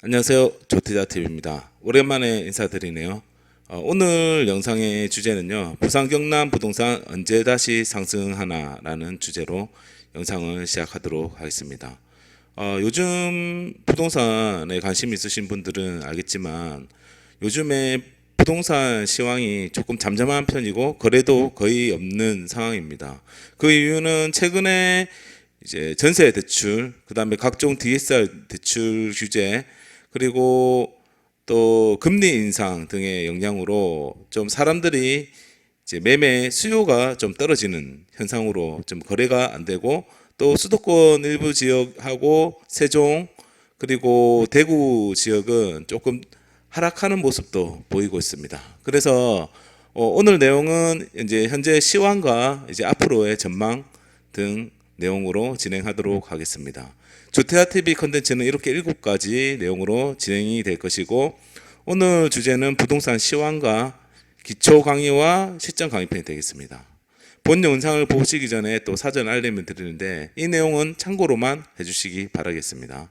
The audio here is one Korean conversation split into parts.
안녕하세요. 조태자TV입니다. 오랜만에 인사드리네요. 오늘 영상의 주제는요, 부산 경남 부동산 언제 다시 상승하나 라는 주제로 영상을 시작하도록 하겠습니다. 요즘 부동산에 관심 있으신 분들은 알겠지만 요즘에 부동산 시황이 조금 잠잠한 편이고 거래도 거의 없는 상황입니다. 그 이유는 최근에 이제 전세 대출, 그다음에 각종 DSR 대출 규제, 그리고 또 금리 인상 등의 영향으로 좀 사람들이 이제 매매 수요가 좀 떨어지는 현상으로 좀 거래가 안 되고, 또 수도권 일부 지역하고 세종 그리고 대구 지역은 조금 하락하는 모습도 보이고 있습니다. 그래서 오늘 내용은 이제 현재 시황과 이제 앞으로의 전망 등 내용으로 진행하도록 하겠습니다. 조태아TV 컨텐츠는 이렇게 7가지 내용으로 진행이 될 것이고, 오늘 주제는 부동산 시황과 기초 강의와 실전 강의편이 되겠습니다. 본 영상을 보시기 전에 또 사전 알림을 드리는데 이 내용은 참고로만 해주시기 바라겠습니다.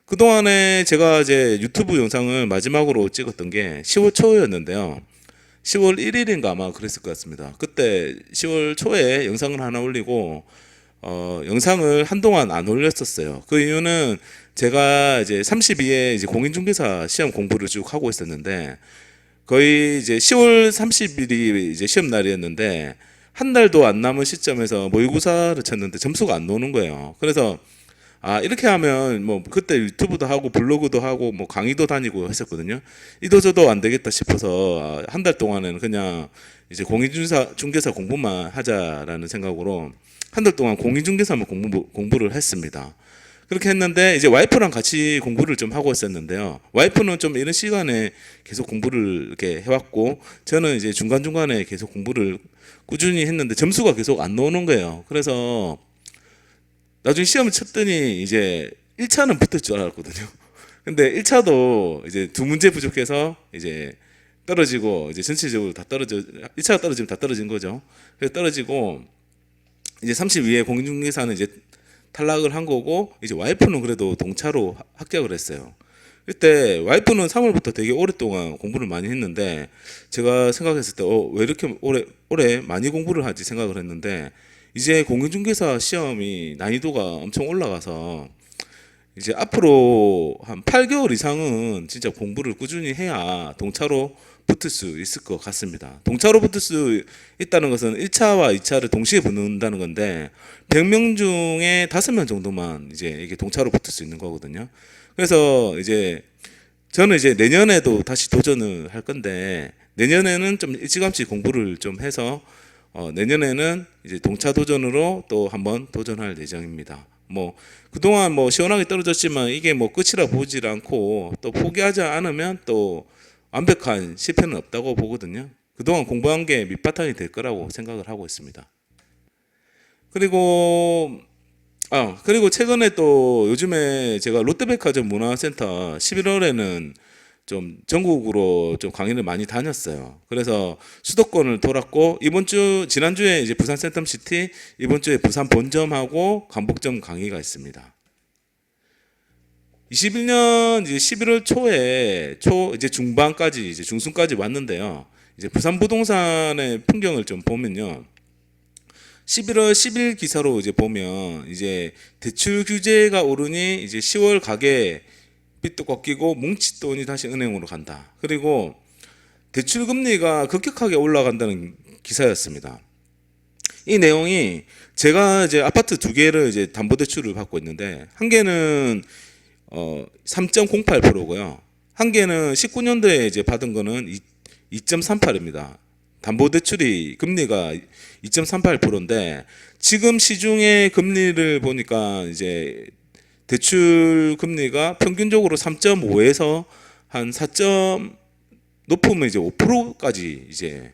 그동안에 제가 이제 유튜브 영상을 마지막으로 찍었던 게 10월 초였는데요. 10월 1일인가 아마 그랬을 것 같습니다. 그때 10월 초에 영상을 하나 올리고 영상을 한동안 안 올렸었어요. 그 이유는 제가 이제 32에 이제 공인중개사 시험 공부를 쭉 하고 있었는데, 거의 이제 10월 30일이 이제 시험 날이었는데 한 달도 안 남은 시점에서 모의고사를 쳤는데 점수가 안 나오는 거예요. 그래서 이렇게 하면 뭐 그때 유튜브도 하고 블로그도 하고 뭐 강의도 다니고 했었거든요. 이도저도 안 되겠다 싶어서 한 달 동안은 그냥 이제 공인중개사 공부만 하자라는 생각으로 한 달 동안 공인중개사만 공부를 했습니다. 그렇게 했는데 이제 와이프랑 같이 공부를 좀 하고 있었는데요. 와이프는 좀 이런 시간에 계속 공부를 이렇게 해왔고, 저는 이제 중간중간에 계속 공부를 꾸준히 했는데 점수가 계속 안 나오는 거예요. 그래서 나중에 시험을 쳤더니 이제 1차는 붙을 줄 알았거든요. 근데 1차도 이제 두 문제 부족해서 이제 떨어지고, 이제 전체적으로 다 떨어져, 1차가 떨어지면 다 떨어진 거죠. 그래서 떨어지고 이제 32회 공인중개사는 이제 탈락을 한 거고, 이제 와이프는 그래도 동차로 합격을 했어요. 그때 와이프는 3월부터 되게 오랫동안 공부를 많이 했는데, 제가 생각했을 때 왜 이렇게 오래 많이 공부를 하지 생각을 했는데, 이제 공인중개사 시험이 난이도가 엄청 올라가서 이제 앞으로 한 8개월 이상은 진짜 공부를 꾸준히 해야 동차로 붙을 수 있을 것 같습니다. 동차로 붙을 수 있다는 것은 1차와 2차를 동시에 붙는다는 건데 100명 중에 5명 정도만 이제 이게 동차로 붙을 수 있는 거거든요. 그래서 이제 저는 이제 내년에도 다시 도전을 할 건데, 내년에는 좀 일찌감치 공부를 좀 해서 내년에는 이제 동차 도전으로 또 한번 도전할 예정입니다. 뭐 그동안 뭐 시원하게 떨어졌지만 이게 뭐 끝이라 보질 않고, 또 포기하지 않으면 또 완벽한 실패는 없다고 보거든요. 그동안 공부한 게 밑바탕이 될 거라고 생각을 하고 있습니다. 그리고 그리고 최근에 또 요즘에 제가 롯데백화점 문화센터 11월에는 좀 전국으로 좀 강의를 많이 다녔어요. 그래서 수도권을 돌았고, 지난주에 이제 부산 센텀시티, 이번 주에 부산 본점하고 광복점 강의가 있습니다. 21년 이제 11월 초에 이제 중반까지 이제 중순까지 왔는데요. 이제 부산 부동산의 풍경을 좀 보면요. 11월 10일 기사로 이제 보면 이제 대출 규제가 오르니 이제 10월 가계 빚도 꺾이고 뭉칫돈이 다시 은행으로 간다. 그리고 대출 금리가 급격하게 올라간다는 기사였습니다. 이 내용이, 제가 이제 아파트 2개를 이제 담보 대출을 받고 있는데, 한 개는 3.08%고요. 한 개는 19년도에 이제 받은 거는 2.38입니다. 담보대출이 금리가 2.38%인데 지금 시중의 금리를 보니까 이제 대출 금리가 평균적으로 3.5에서 한 4점 높으면 이제 5%까지 이제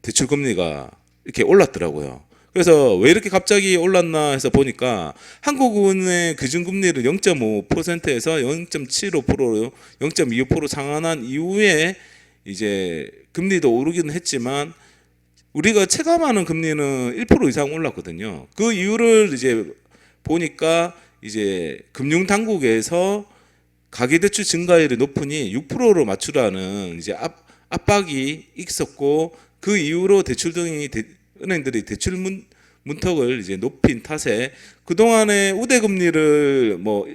대출 금리가 이렇게 올랐더라고요. 그래서 왜 이렇게 갑자기 올랐나 해서 보니까 한국은행 기준금리를 0.5%에서 0.75%로 0.25% 상한한 이후에 이제 금리도 오르기는 했지만 우리가 체감하는 금리는 1% 이상 올랐거든요. 그 이유를 이제 보니까 이제 금융당국에서 가계대출 증가율이 높으니 6%로 맞추라는 이제 압박이 있었고, 그 이후로 대출 등이 은행들이 대출 문턱을 이제 높인 탓에 그동안에 우대금리를 뭐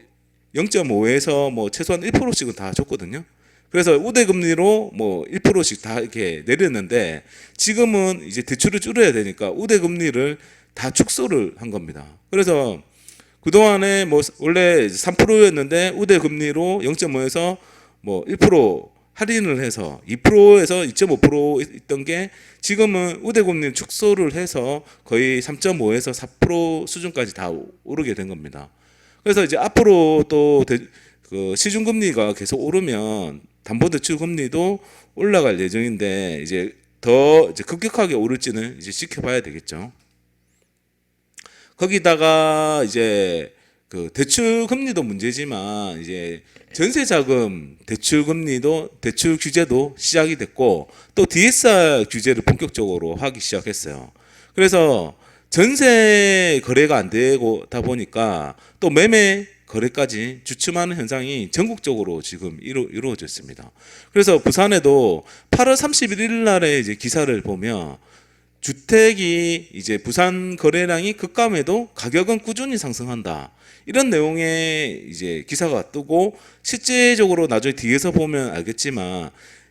0.5에서 뭐 최소한 1%씩은 다 줬거든요. 그래서 우대금리로 뭐 1%씩 다 이렇게 내렸는데, 지금은 이제 대출을 줄여야 되니까 우대금리를 다 축소를 한 겁니다. 그래서 그동안에 뭐 원래 3%였는데 우대금리로 0.5에서 뭐 1% 할인을 해서 2%에서 2.5% 있던 게 지금은 우대금리 축소를 해서 거의 3.5에서 4% 수준까지 다 오르게 된 겁니다. 그래서 이제 앞으로 또 그 시중금리가 계속 오르면 담보대출 금리도 올라갈 예정인데, 이제 더 이제 급격하게 오를지는 이제 지켜봐야 되겠죠. 거기다가 이제 그 대출 금리도 문제지만, 이제 전세자금 대출 금리도 대출 규제도 시작이 됐고, 또 DSR 규제를 본격적으로 하기 시작했어요. 그래서 전세 거래가 안 되고다 보니까 또 매매 거래까지 주춤하는 현상이 전국적으로 지금 이루어져 있습니다. 그래서 부산에도 8월 31일 날에 이제 기사를 보면, 주택이 이제 부산 거래량이 급감해도 가격은 꾸준히 상승한다, 이런 내용의 이제 기사가 뜨고, 실제적으로 나중에 뒤에서 보면 알겠지만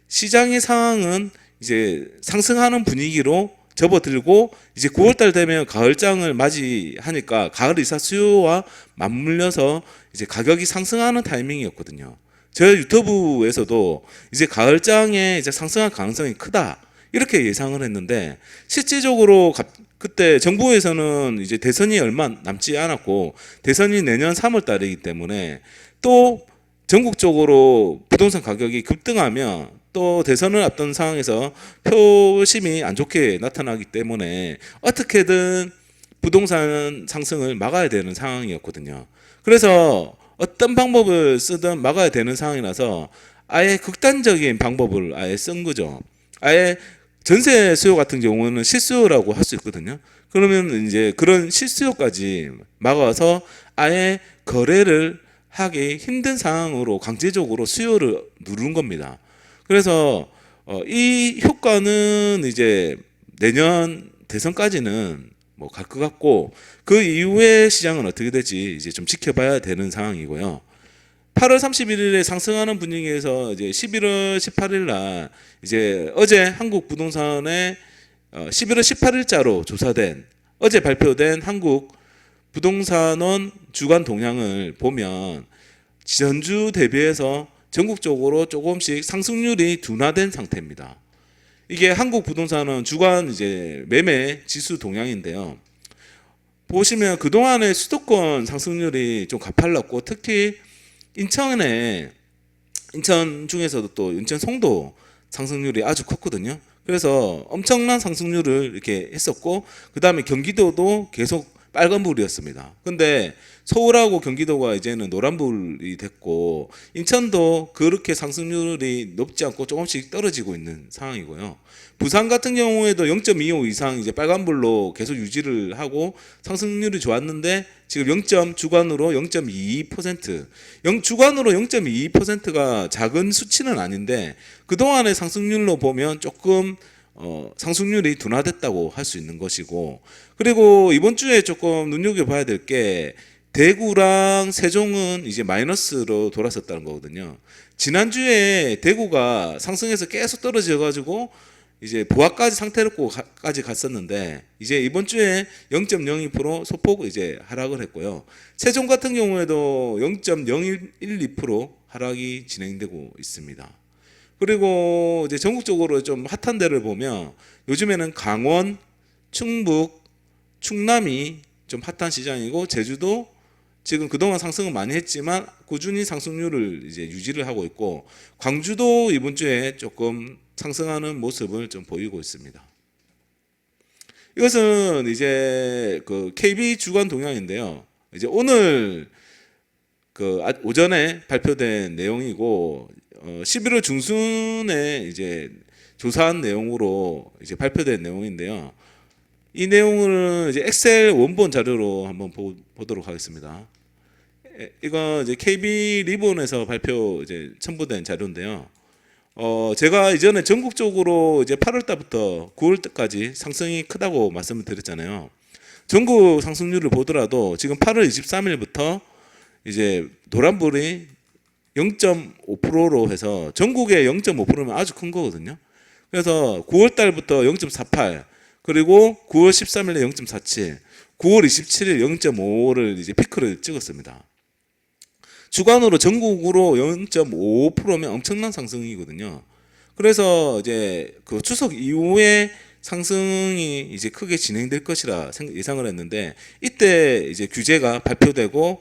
시장의 상황은 이제 상승하는 분위기로 접어들고, 이제 9월달 되면 가을장을 맞이하니까 가을 이사 수요와 맞물려서 이제 가격이 상승하는 타이밍이었거든요. 저희 유튜브에서도 이제 가을장에 이제 상승할 가능성이 크다, 이렇게 예상을 했는데, 실질적으로 그때 정부에서는 이제 대선이 얼마 남지 않았고, 대선이 내년 3월 달이기 때문에 또 전국적으로 부동산 가격이 급등하면 또 대선을 앞둔 상황에서 표심이 안 좋게 나타나기 때문에 어떻게든 부동산 상승을 막아야 되는 상황이었거든요. 그래서 어떤 방법을 쓰든 막아야 되는 상황이라서 아예 극단적인 방법을 아예 쓴 거죠. 아예 전세 수요 같은 경우는 실수요라고 할 수 있거든요. 그러면 이제 그런 실수요까지 막아서 아예 거래를 하기 힘든 상황으로 강제적으로 수요를 누른 겁니다. 그래서 이 효과는 이제 내년 대선까지는 뭐 갈 것 같고, 그 이후에 시장은 어떻게 될지 이제 좀 지켜봐야 되는 상황이고요. 8월 31일에 상승하는 분위기에서 이제 11월 18일 날 이제 어제 한국 부동산의 11월 18일자로 조사된, 어제 발표된 한국 부동산원 주간 동향을 보면 전주 대비해서 전국적으로 조금씩 상승률이 둔화된 상태입니다. 이게 한국 부동산원 주간 이제 매매 지수 동향인데요. 보시면 그동안의 수도권 상승률이 좀 가팔랐고, 특히 인천 중에서도 또 인천 송도 상승률이 아주 컸거든요. 그래서 엄청난 상승률을 이렇게 했었고, 그 다음에 경기도도 계속 빨간불이었습니다. 근데 서울하고 경기도가 이제는 노란불이 됐고, 인천도 그렇게 상승률이 높지 않고 조금씩 떨어지고 있는 상황이고요. 부산 같은 경우에도 0.25 이상 이제 빨간불로 계속 유지를 하고 상승률이 좋았는데, 지금 주간으로 0.22%, 주간으로 0.22%가 작은 수치는 아닌데, 그동안의 상승률로 보면 조금 상승률이 둔화됐다고 할 수 있는 것이고, 그리고 이번 주에 조금 눈여겨봐야 될 게, 대구랑 세종은 이제 마이너스로 돌아섰다는 거거든요. 지난주에 대구가 상승해서 계속 떨어져가지고 이제 보합까지 상태로까지 갔었는데, 이제 이번 주에 0.02% 소폭 이제 하락을 했고요. 세종 같은 경우에도 0.012% 하락이 진행되고 있습니다. 그리고 이제 전국적으로 좀 핫한 데를 보면 요즘에는 강원, 충북, 충남이 좀 핫한 시장이고, 제주도 지금 그동안 상승은 많이 했지만 꾸준히 상승률을 이제 유지를 하고 있고, 광주도 이번 주에 조금 상승하는 모습을 좀 보이고 있습니다. 이것은 이제 그 KB 주간 동향인데요. 이제 오늘 그 오전에 발표된 내용이고, 11월 중순에 이제 조사한 내용으로 이제 발표된 내용인데요. 이 내용을 이제 엑셀 원본 자료로 한번 보도록 하겠습니다. 이거 이제 KB 리본에서 발표 이제 첨부된 자료인데요. 제가 이전에 전국적으로 이제 8월 달부터 9월 달까지 상승이 크다고 말씀을 드렸잖아요. 전국 상승률을 보더라도 지금 8월 23일부터 이제 노란불이 0.5%로 해서 전국의 0.5%면 아주 큰 거거든요. 그래서 9월 달부터 0.48, 그리고 9월 13일에 0.47, 9월 27일 0.5를 이제 피크를 찍었습니다. 주간으로 전국으로 0.5%면 엄청난 상승이거든요. 그래서 이제 그 추석 이후에 상승이 이제 크게 진행될 것이라 예상을 했는데, 이때 이제 규제가 발표되고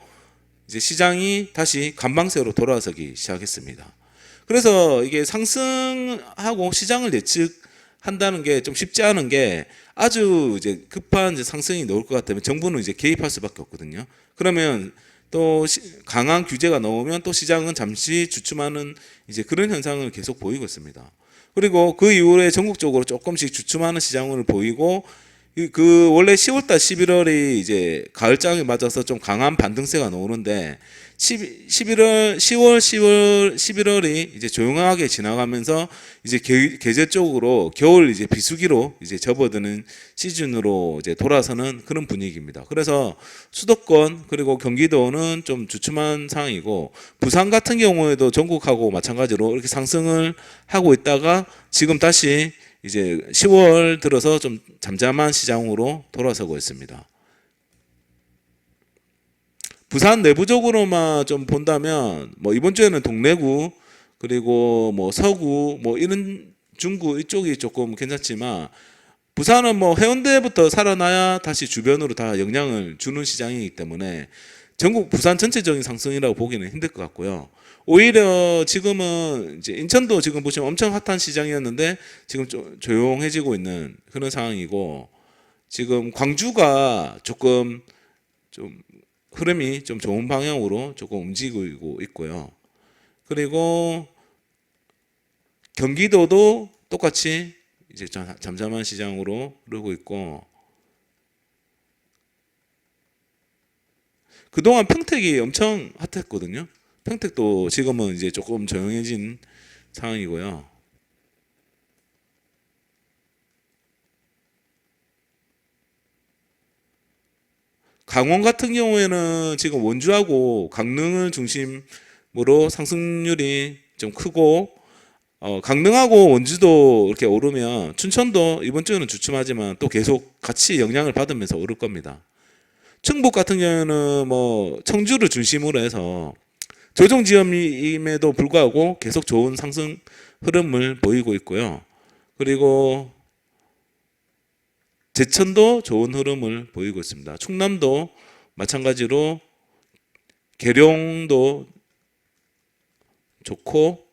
이제 시장이 다시 관망세로 돌아서기 시작했습니다. 그래서 이게 상승하고 시장을 예측한다는 게 좀 쉽지 않은 게, 아주 이제 급한 이제 상승이 나올 것 같다면 정부는 이제 개입할 수밖에 없거든요. 그러면 또 강한 규제가 나오면 또 시장은 잠시 주춤하는 이제 그런 현상을 계속 보이고 있습니다. 그리고 그 이후에 전국적으로 조금씩 주춤하는 시장을 보이고, 그 원래 10월달 11월이 이제 가을장에 맞아서 좀 강한 반등세가 나오는데, 11월, 10월, 11월이 이제 조용하게 지나가면서 이제 계절적으로 겨울 이제 비수기로 이제 접어드는 시즌으로 이제 돌아서는 그런 분위기입니다. 그래서 수도권 그리고 경기도는 좀 주춤한 상황이고, 부산 같은 경우에도 전국하고 마찬가지로 이렇게 상승을 하고 있다가 지금 다시 이제 10월 들어서 좀 잠잠한 시장으로 돌아서고 있습니다. 부산 내부적으로만 좀 본다면, 뭐 이번 주에는 동래구 그리고 뭐 서구 뭐 이런 중구 이쪽이 조금 괜찮지만, 부산은 뭐 해운대부터 살아나야 다시 주변으로 다 영향을 주는 시장이기 때문에 전국 부산 전체적인 상승이라고 보기는 힘들 것 같고요. 오히려 지금은 이제 인천도 지금 보시면 엄청 핫한 시장이었는데 지금 좀 조용해지고 있는 그런 상황이고, 지금 광주가 조금 좀 흐름이 좀 좋은 방향으로 조금 움직이고 있고요. 그리고 경기도도 똑같이 이제 잠잠한 시장으로 흐르고 있고, 그동안 평택이 엄청 핫했거든요. 평택도 지금은 이제 조금 조용해진 상황이고요. 강원 같은 경우에는 지금 원주하고 강릉을 중심으로 상승률이 좀 크고, 강릉하고 원주도 이렇게 오르면 춘천도 이번 주에는 주춤하지만 또 계속 같이 영향을 받으면서 오를 겁니다. 충북 같은 경우에는 뭐 청주를 중심으로 해서 조정 지역임에도 불구하고 계속 좋은 상승 흐름을 보이고 있고요. 그리고 제천도 좋은 흐름을 보이고 있습니다. 충남도 마찬가지로 계룡도 좋고,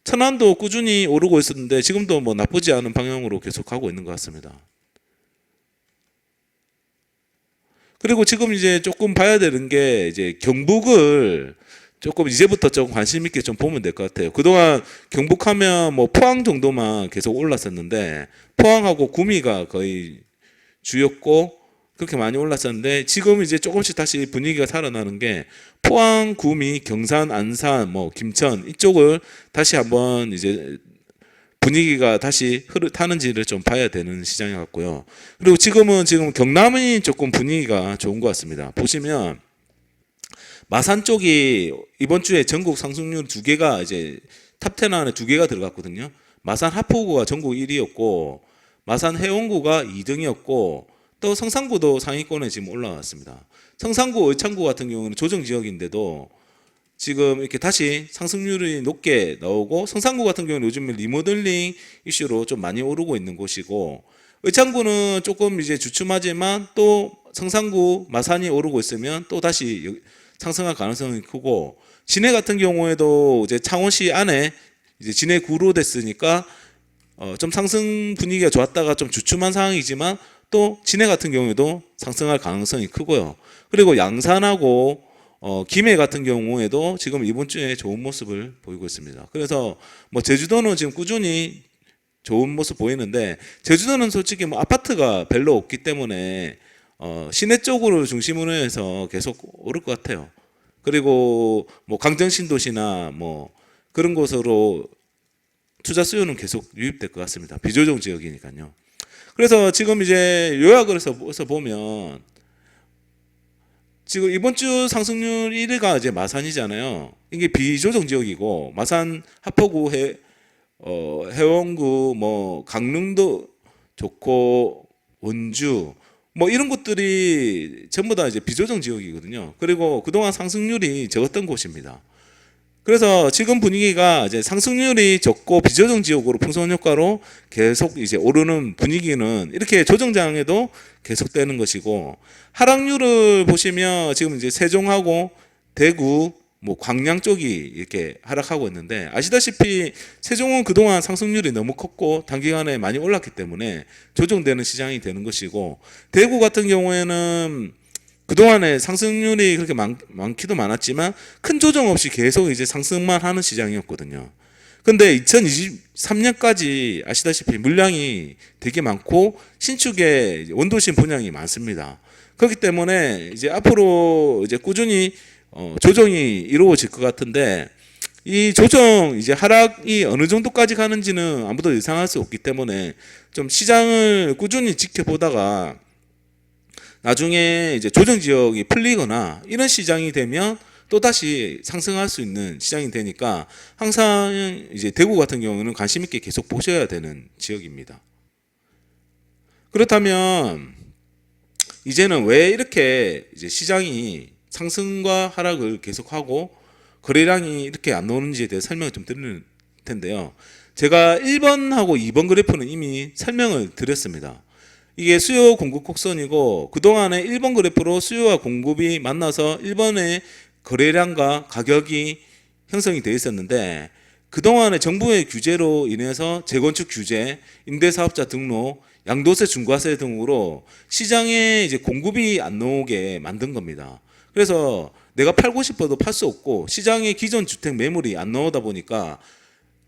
천안도 꾸준히 오르고 있었는데 지금도 뭐 나쁘지 않은 방향으로 계속 가고 있는 것 같습니다. 그리고 지금 이제 조금 봐야 되는 게, 이제 경북을 조금 이제부터 좀 관심 있게 좀 보면 될 것 같아요. 그동안 경북하면 뭐 포항 정도만 계속 올랐었는데, 포항하고 구미가 거의 주였고 그렇게 많이 올랐었는데, 지금 이제 조금씩 다시 분위기가 살아나는 게 포항, 구미, 경산, 안산, 뭐 김천 이쪽을 다시 한번 이제 분위기가 다시 타는지를 좀 봐야 되는 시장이 같고요. 그리고 지금 경남이 조금 분위기가 좋은 것 같습니다. 보시면 마산 쪽이 이번 주에 전국 상승률 2개가 이제 탑10 안에 2개가 들어갔거든요. 마산 하포구가 전국 1위였고, 마산 해운구가 2등이었고, 또 성산구도 상위권에 지금 올라왔습니다. 성산구, 의창구 같은 경우는 조정 지역인데도 지금 이렇게 다시 상승률이 높게 나오고, 성산구 같은 경우는 요즘 리모델링 이슈로 좀 많이 오르고 있는 곳이고, 의창구는 조금 이제 주춤하지만 또 성산구, 마산이 오르고 있으면 또 다시 상승할 가능성이 크고, 진해 같은 경우에도 이제 창원시 안에 이제 진해구로 됐으니까 좀 상승 분위기가 좋았다가 좀 주춤한 상황이지만 또 진해 같은 경우에도 상승할 가능성이 크고요. 그리고 양산하고 김해 같은 경우에도 지금 이번 주에 좋은 모습을 보이고 있습니다. 그래서 뭐 제주도는 지금 꾸준히 좋은 모습 보이는데, 제주도는 솔직히 뭐 아파트가 별로 없기 때문에 시내 쪽으로 중심으로 해서 계속 오를 것 같아요. 그리고 뭐 강정 신도시나 뭐 그런 곳으로 투자 수요는 계속 유입될 것 같습니다. 비조정 지역이니까요. 그래서 지금 이제 요약을 해서 보면 지금 이번 주 상승률 1위가 이제 마산이잖아요. 이게 비조정 지역이고 마산, 하포구, 해원구, 뭐 강릉도 좋고 원주 뭐 이런 곳들이 전부 다 이제 비조정 지역이거든요. 그리고 그동안 상승률이 적었던 곳입니다. 그래서 지금 분위기가 이제 상승률이 적고 비조정 지역으로 풍선 효과로 계속 이제 오르는 분위기는 이렇게 조정장에도 계속되는 것이고, 하락률을 보시면 지금 이제 세종하고 대구, 뭐 광양 쪽이 이렇게 하락하고 있는데, 아시다시피 세종은 그동안 상승률이 너무 컸고 단기간에 많이 올랐기 때문에 조정되는 시장이 되는 것이고, 대구 같은 경우에는 그동안에 상승률이 그렇게 많기도 많았지만 큰 조정 없이 계속 이제 상승만 하는 시장이었거든요. 근데 2023년까지 아시다시피 물량이 되게 많고 신축에 원도심 분양이 많습니다. 그렇기 때문에 이제 앞으로 이제 꾸준히 조정이 이루어질 것 같은데, 이 조정 이제 하락이 어느 정도까지 가는지는 아무도 예상할 수 없기 때문에 좀 시장을 꾸준히 지켜보다가 나중에 이제 조정 지역이 풀리거나 이런 시장이 되면 또 다시 상승할 수 있는 시장이 되니까 항상 이제 대구 같은 경우는 관심 있게 계속 보셔야 되는 지역입니다. 그렇다면 이제는 왜 이렇게 이제 시장이 상승과 하락을 계속하고 거래량이 이렇게 안 나오는지에 대해 설명을 좀 드릴 텐데요. 제가 1번하고 2번 그래프는 이미 설명을 드렸습니다. 이게 수요 공급 곡선이고, 그동안에 1번 그래프로 수요와 공급이 만나서 1번의 거래량과 가격이 형성이 되어 있었는데, 그동안에 정부의 규제로 인해서 재건축 규제, 임대사업자 등록, 양도세, 중과세 등으로 시장에 이제 공급이 안 나오게 만든 겁니다. 그래서 내가 팔고 싶어도 팔 수 없고 시장에 기존 주택 매물이 안 나오다 보니까,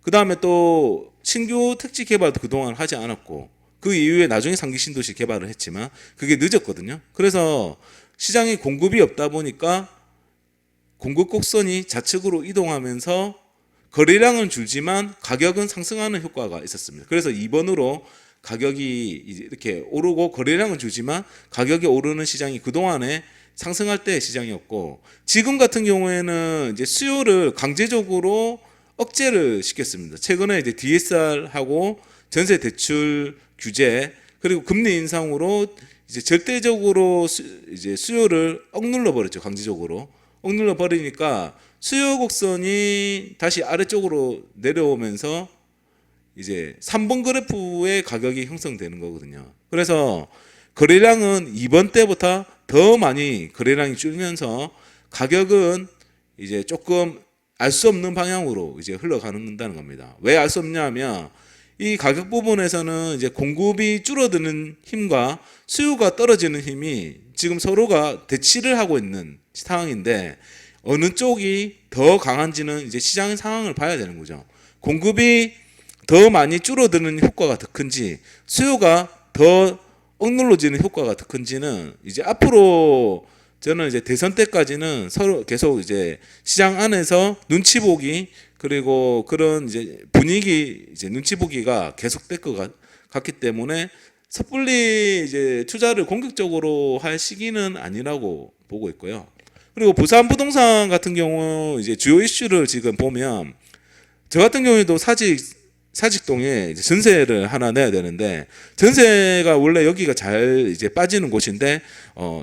그 다음에 또 신규 택지 개발도 그동안 하지 않았고, 그 이후에 나중에 상기 신도시 개발을 했지만 그게 늦었거든요. 그래서 시장에 공급이 없다 보니까 공급 곡선이 좌측으로 이동하면서 거래량은 줄지만 가격은 상승하는 효과가 있었습니다. 그래서 2번으로 가격이 이렇게 오르고 거래량은 줄지만 가격이 오르는 시장이 그동안에 상승할 때의 시장이었고, 지금 같은 경우에는 이제 수요를 강제적으로 억제를 시켰습니다. 최근에 이제 DSR하고 전세 대출 규제, 그리고 금리 인상으로 이제 절대적으로 이제 수요를 억눌러 버렸죠. 강제적으로 억눌러 버리니까 수요 곡선이 다시 아래쪽으로 내려오면서 이제 3번 그래프의 가격이 형성되는 거거든요. 그래서 거래량은 이번 때보다 더 많이 거래량이 줄면서 가격은 이제 조금 알 수 없는 방향으로 이제 흘러가는다는 겁니다. 왜 알 수 없냐면, 이 가격 부분에서는 이제 공급이 줄어드는 힘과 수요가 떨어지는 힘이 지금 서로가 대치를 하고 있는 상황인데, 어느 쪽이 더 강한지는 이제 시장의 상황을 봐야 되는 거죠. 공급이 더 많이 줄어드는 효과가 더 큰지, 수요가 더 억눌러지는 효과가 더 큰지는 이제 앞으로 저는 이제 대선 때까지는 서로 계속 이제 시장 안에서 눈치 보기, 그리고 그런 이제 분위기 이제 눈치 보기가 계속될 것 같기 때문에 섣불리 이제 투자를 공격적으로 할 시기는 아니라고 보고 있고요. 그리고 부산 부동산 같은 경우 이제 주요 이슈를 지금 보면, 저 같은 경우에도 사직동에 이제 전세를 하나 내야 되는데, 전세가 원래 여기가 잘 이제 빠지는 곳인데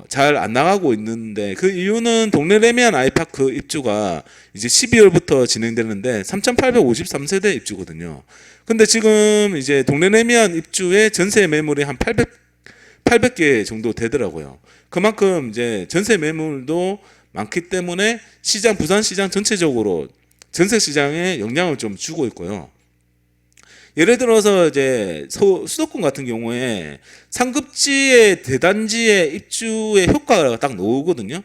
잘 안 나가고 있는데, 그 이유는 동네 레미안 아이파크 입주가 이제 12월부터 진행되는데 3,853세대 입주거든요. 근데 지금 이제 동네 레미안 입주의 전세 매물이 한 800개 정도 되더라고요. 그만큼 이제 전세 매물도 많기 때문에 부산 시장 전체적으로 전세 시장에 영향을 좀 주고 있고요. 예를 들어서 이제 수도권 같은 경우에 상급지의 대단지의 입주의 효과가 딱 나오거든요.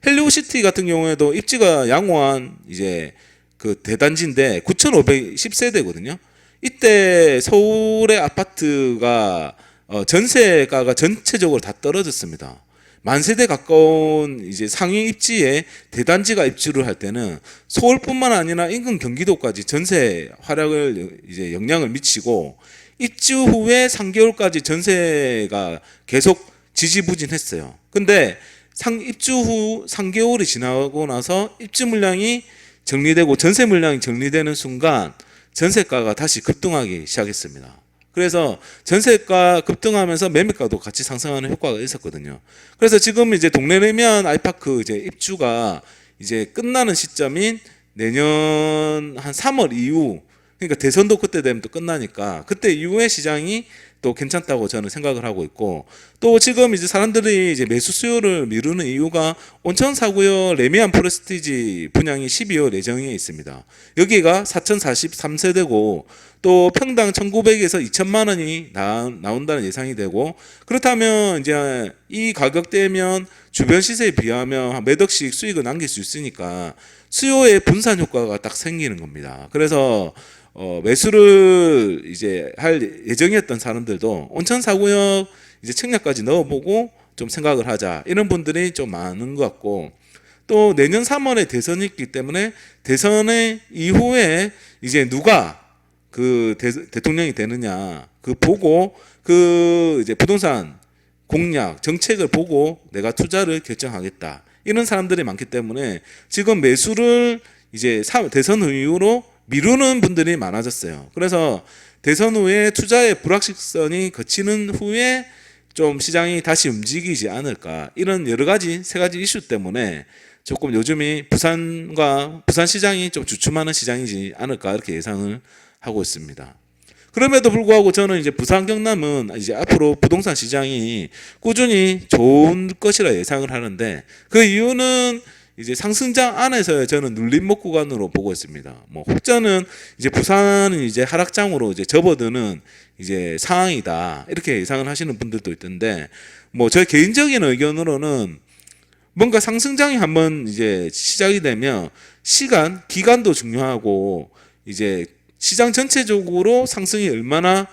헬리오시티 같은 경우에도 입지가 양호한 이제 그 대단지인데 9,510세대거든요. 이때 서울의 아파트가 전세가가 전체적으로 다 떨어졌습니다. 만세대 가까운 이제 상위 입지에 대단지가 입주를 할 때는 서울뿐만 아니라 인근 경기도까지 전세 활약을 이제 영향을 미치고 입주 후에 3개월까지 전세가 계속 지지부진했어요. 근데 입주 후 3개월이 지나고 나서 입주 물량이 정리되고 전세 물량이 정리되는 순간 전세가가 다시 급등하기 시작했습니다. 그래서 전세가 급등하면서 매매가도 같이 상승하는 효과가 있었거든요. 그래서 지금 이제 동네 레미안 아이파크 이제 입주가 이제 끝나는 시점인 내년 한 3월 이후, 그러니까 대선도 그때 되면 또 끝나니까 그때 이후에 시장이 또 괜찮다고 저는 생각을 하고 있고, 또 지금 이제 사람들이 이제 매수 수요를 미루는 이유가 온천 사구역 레미안 프레스티지 분양이 12월 예정에 있습니다. 여기가 4043세대고 또 평당 1,900에서 2천만 원이 나온다는 예상이 되고, 그렇다면 이제 이 가격대면 주변 시세에 비하면 몇 억씩 수익을 남길 수 있으니까 수요의 분산 효과가 딱 생기는 겁니다. 그래서 매수를 이제 할 예정이었던 사람들도 온천 사구역 이제 청약까지 넣어보고 좀 생각을 하자, 이런 분들이 좀 많은 것 같고, 또 내년 3월에 대선이 있기 때문에 대선의 이후에 이제 누가 그 대통령이 되느냐 그 보고 그 이제 부동산 공약 정책을 보고 내가 투자를 결정하겠다, 이런 사람들이 많기 때문에 지금 매수를 이제 대선 이후로 미루는 분들이 많아졌어요. 그래서 대선 후에 투자의 불확실성이 거치는 후에 좀 시장이 다시 움직이지 않을까, 이런 여러 가지 세 가지 이슈 때문에 조금 요즘이 부산 시장이 좀 주춤하는 시장이지 않을까, 이렇게 예상을 하고 있습니다. 그럼에도 불구하고 저는 이제 부산 경남은 이제 앞으로 부동산 시장이 꾸준히 좋은 것이라 예상을 하는데, 그 이유는 이제 상승장 안에서 저는 눌림목 구간으로 보고 있습니다. 뭐 혹자는 이제 부산은 이제 하락장으로 이제 접어드는 이제 상황이다, 이렇게 예상을 하시는 분들도 있던데, 뭐 저 개인적인 의견으로는 뭔가 상승장이 한번 이제 시작이 되면 기간도 중요하고 이제 시장 전체적으로 상승이 얼마나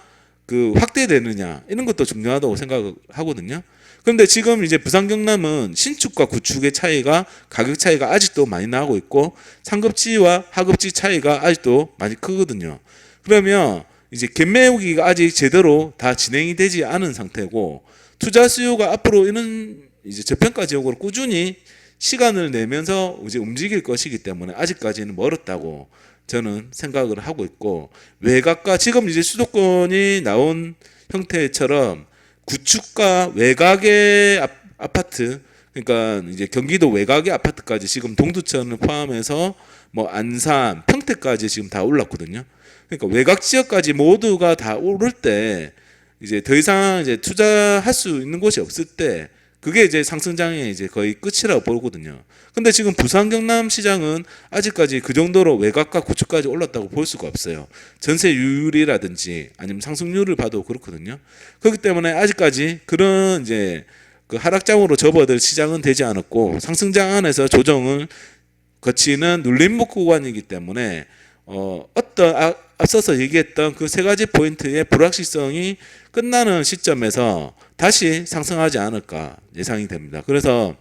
그 확대되느냐, 이런 것도 중요하다고 생각하거든요. 그런데 지금 이제 부산 경남은 신축과 구축의 차이가, 가격 차이가 아직도 많이 나고 있고 상급지와 하급지 차이가 아직도 많이 크거든요. 그러면 이제 갭매우기가 아직 제대로 다 진행이 되지 않은 상태고, 투자 수요가 앞으로 이런 이제 저평가 지역으로 꾸준히 시간을 내면서 이제 움직일 것이기 때문에 아직까지는 멀었다고 저는 생각을 하고 있고, 외곽과 지금 이제 수도권이 나온 형태처럼 구축과 외곽의 아파트, 그러니까 이제 경기도 외곽의 아파트까지 지금 동두천을 포함해서 뭐 안산, 평택까지 지금 다 올랐거든요. 그러니까 외곽 지역까지 모두가 다 오를 때 이제 더 이상 이제 투자할 수 있는 곳이 없을 때 그게 이제 상승장의 이제 거의 끝이라고 보거든요. 근데 지금 부산 경남 시장은 아직까지 그 정도로 외곽과 구축까지 올랐다고 볼 수가 없어요. 전세율이라든지 아니면 상승률을 봐도 그렇거든요. 그렇기 때문에 아직까지 그런 이제 그 하락장으로 접어들 시장은 되지 않았고, 상승장 안에서 조정을 거치는 눌림목 구간이기 때문에 앞서서 얘기했던 그 세 가지 포인트의 불확실성이 끝나는 시점에서 다시 상승하지 않을까 예상이 됩니다. 그래서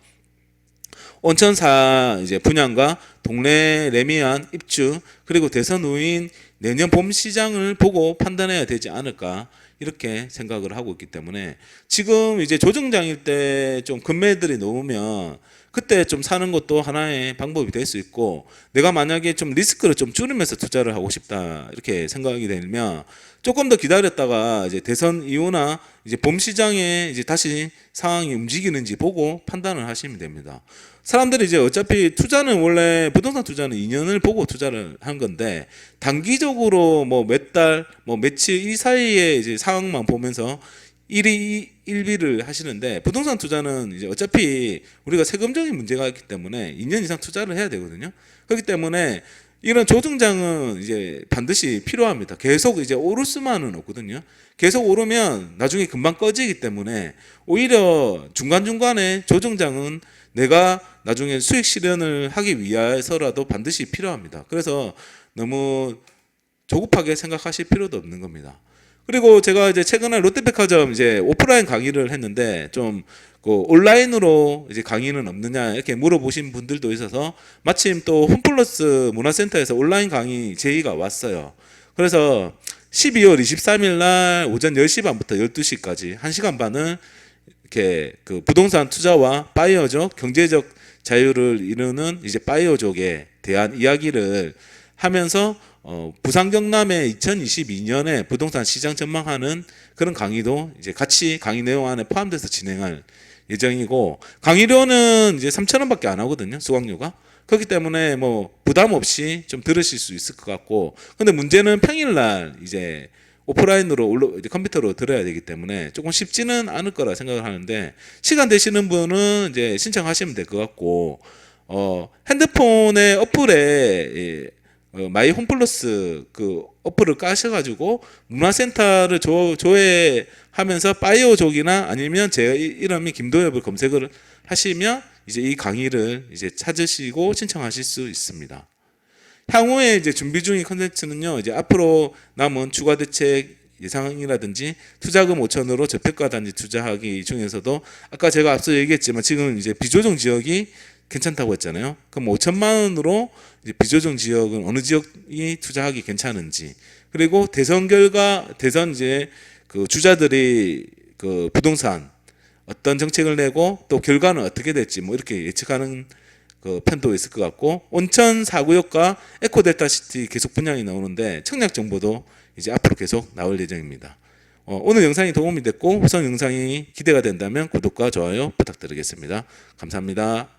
온천사 이제 분양과 동래 레미안 입주, 그리고 대선 후인 내년 봄 시장을 보고 판단해야 되지 않을까, 이렇게 생각을 하고 있기 때문에 지금 이제 조정장일 때 좀 금매들이 놓으면 그때 좀 사는 것도 하나의 방법이 될 수 있고, 내가 만약에 좀 리스크를 좀 줄이면서 투자를 하고 싶다, 이렇게 생각이 되면 조금 더 기다렸다가 이제 대선 이후나 이제 봄 시장에 이제 다시 상황이 움직이는지 보고 판단을 하시면 됩니다. 사람들이 이제 어차피 투자는 원래 부동산 투자는 2년을 보고 투자를 한 건데, 단기적으로 뭐 몇 달, 뭐 며칠 이 사이에 이제 상황만 보면서 일비를 하시는데, 부동산 투자는 이제 어차피 우리가 세금적인 문제가 있기 때문에 2년 이상 투자를 해야 되거든요. 그렇기 때문에 이런 조정장은 이제 반드시 필요합니다. 계속 이제 오를 수만은 없거든요. 계속 오르면 나중에 금방 꺼지기 때문에 오히려 중간중간에 조정장은 내가 나중에 수익 실현을 하기 위해서라도 반드시 필요합니다. 그래서 너무 조급하게 생각하실 필요도 없는 겁니다. 그리고 제가 이제 최근에 롯데백화점 이제 오프라인 강의를 했는데 좀 그 온라인으로 이제 강의는 없느냐 이렇게 물어보신 분들도 있어서 마침 또 홈플러스 문화센터에서 온라인 강의 제의가 왔어요. 그래서 12월 23일 날 오전 10시 반부터 12시까지 1시간 반을 이렇게 그 부동산 투자와 바이오족 경제적 자유를 이루는 이제 바이오족에 대한 이야기를 하면서 부산 경남의 2022년에 부동산 시장 전망하는 그런 강의도 이제 같이 강의 내용 안에 포함돼서 진행할 예정이고, 강의료는 이제 3,000원밖에 안 하거든요, 수강료가. 그렇기 때문에 뭐 부담 없이 좀 들으실 수 있을 것 같고, 근데 문제는 평일날 이제 오프라인으로 이제 컴퓨터로 들어야 되기 때문에 조금 쉽지는 않을 거라 생각을 하는데, 시간 되시는 분은 이제 신청하시면 될 것 같고, 핸드폰의 어플에 마이 홈플러스 그 어플을 까셔가지고 문화센터를 조회하면서 바이오족이나 아니면 제 이름이 김도엽을 검색을 하시면 이제 이 강의를 이제 찾으시고 신청하실 수 있습니다. 향후에 이제 준비 중인 컨텐츠는요, 이제 앞으로 남은 추가 대책 예상이라든지 투자금 5천으로 저평가 단지 투자하기 중에서도 아까 제가 앞서 얘기했지만 지금 이제 비조정 지역이 괜찮다고 했잖아요. 그럼 5천만 원으로 이제 비조정 지역은 어느 지역이 투자하기 괜찮은지, 그리고 대선 결과 대선 이제 그 주자들이 그 부동산 어떤 정책을 내고 또 결과는 어떻게 될지 뭐 이렇게 예측하는 그 편도 있을 것 같고, 온천 4구역과 에코델타시티 계속 분양이 나오는데 청약 정보도 이제 앞으로 계속 나올 예정입니다. 오늘 영상이 도움이 됐고 후속 영상이 기대가 된다면 구독과 좋아요 부탁드리겠습니다. 감사합니다.